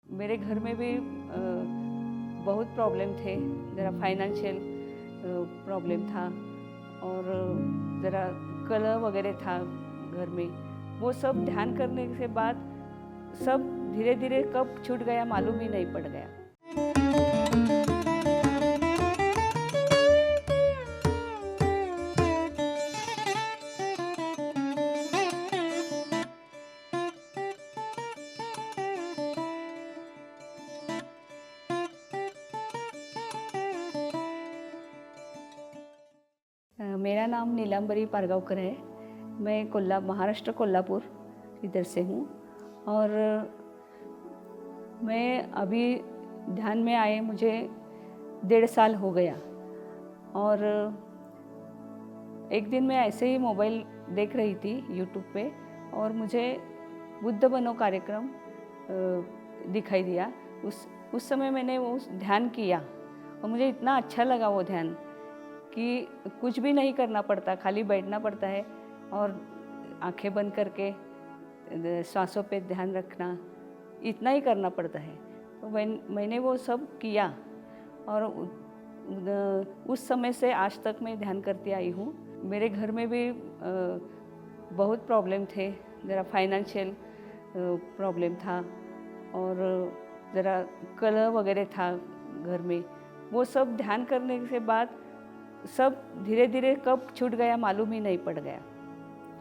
मेरे घर में भी बहुत प्रॉब्लम थे। ज़रा फाइनेंशियल प्रॉब्लम था और ज़रा कलह वगैरह था घर में। वो सब ध्यान करने के बाद सब धीरे धीरे कब छूट गया मालूम ही नहीं पड़ गया। मेरा नाम नीलांबरी पारगावकर है। मैं महाराष्ट्र कोल्हापुर इधर से हूँ और मैं अभी ध्यान में आए मुझे 1.5 साल हो गया। और एक दिन मैं ऐसे ही मोबाइल देख रही थी यूट्यूब पे और मुझे बुद्ध बनो कार्यक्रम दिखाई दिया। उस समय मैंने वो ध्यान किया और मुझे इतना अच्छा लगा वो ध्यान कि कुछ भी नहीं करना पड़ता, खाली बैठना पड़ता है और आंखें बंद करके सांसों पे ध्यान रखना, इतना ही करना पड़ता है। तो मैंने वो सब किया और उस समय से आज तक मैं ध्यान करती आई हूँ। मेरे घर में भी बहुत प्रॉब्लम थे। ज़रा फाइनेंशियल प्रॉब्लम था और ज़रा कलह वगैरह था घर में। वो सब ध्यान करने के बाद सब धीरे धीरे कब छूट गया मालूम ही नहीं पड़ गया।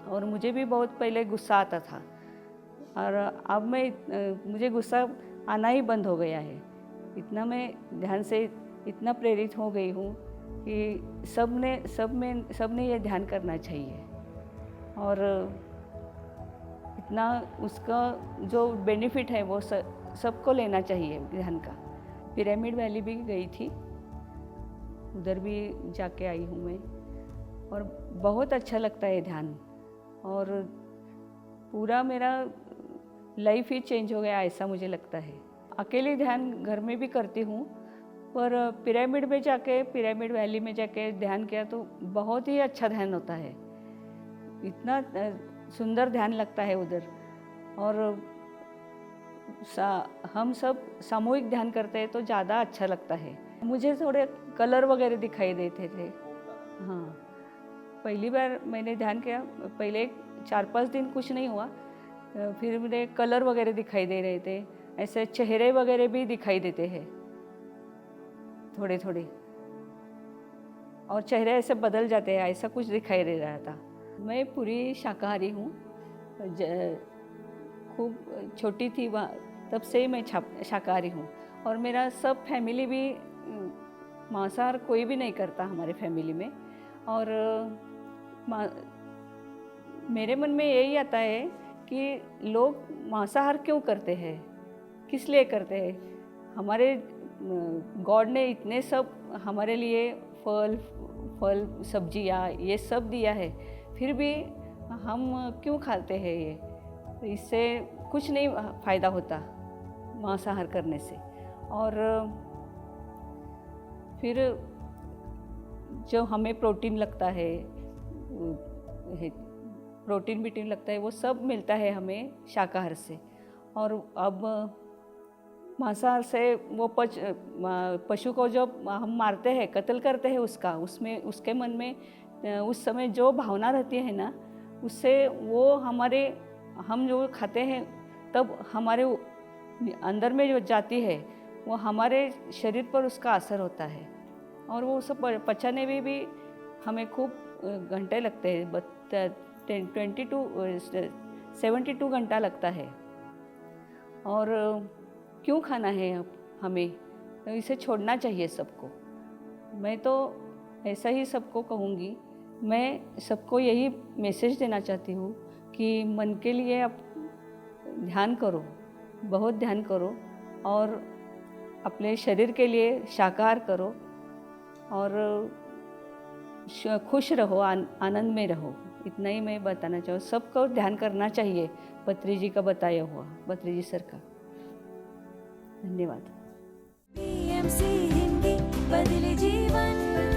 और मुझे भी बहुत पहले गुस्सा आता था और अब मुझे गुस्सा आना ही बंद हो गया है। इतना मैं ध्यान से इतना प्रेरित हो गई हूँ कि सबने ये ध्यान करना चाहिए और इतना उसका जो बेनिफिट है वो सबको लेना चाहिए ध्यान का। पिरामिड वैली भी गई थी, उधर भी जाके आई हूँ मैं और बहुत अच्छा लगता है ध्यान और पूरा मेरा लाइफ ही चेंज हो गया ऐसा मुझे लगता है। अकेले ध्यान घर में भी करती हूँ पर पिरामिड वैली में जाके ध्यान किया तो बहुत ही अच्छा ध्यान होता है। इतना सुंदर ध्यान लगता है उधर। और हम सब सामूहिक ध्यान करते हैं तो ज़्यादा अच्छा लगता है। मुझे थोड़े कलर वगैरह दिखाई देते थे। हाँ, पहली बार मैंने ध्यान किया, पहले 4-5 दिन कुछ नहीं हुआ, फिर मुझे कलर वगैरह दिखाई दे रहे थे। ऐसे चेहरे वगैरह भी दिखाई देते हैं थोड़े थोड़े और चेहरे ऐसे बदल जाते हैं, ऐसा कुछ दिखाई दे रहा था। मैं पूरी शाकाहारी हूँ। खूब छोटी थी तब से ही मैं शाकाहारी हूँ और मेरा सब फैमिली भी मांसाहार कोई भी नहीं करता हमारे फैमिली में। और मेरे मन में यही आता है कि लोग मांसाहार क्यों करते हैं, किस लिए करते हैं। हमारे गॉड ने इतने सब हमारे लिए फल सब्जियाँ ये सब दिया है, फिर भी हम क्यों खाते हैं ये। इससे कुछ नहीं फ़ायदा होता मांसाहार करने से। और फिर जो हमें प्रोटीन लगता है, प्रोटीन लगता है, वो सब मिलता है हमें शाकाहार से। और अब मांसाहार से वो पशु को जो हम मारते हैं, कत्ल करते हैं उसके मन में उस समय जो भावना रहती है ना, उससे वो हम जो खाते हैं तब हमारे अंदर में जो जाती है वो हमारे शरीर पर उसका असर होता है और वो सब पचाने में भी हमें खूब घंटे लगते हैं। 72 घंटा लगता है। और क्यों खाना है अब हमें, तो इसे छोड़ना चाहिए सबको। मैं तो ऐसा ही सबको कहूँगी। मैं सबको यही मैसेज देना चाहती हूँ कि मन के लिए आप ध्यान करो, बहुत ध्यान करो और अपने शरीर के लिए शाकाहार करो और खुश रहो, आनंद में रहो। इतना ही मैं बताना चाहूँ। सबको ध्यान करना चाहिए पत्री जी का बताया हुआ, पत्री जी सर का। धन्यवाद। PMC हिंदी बदले जीवन।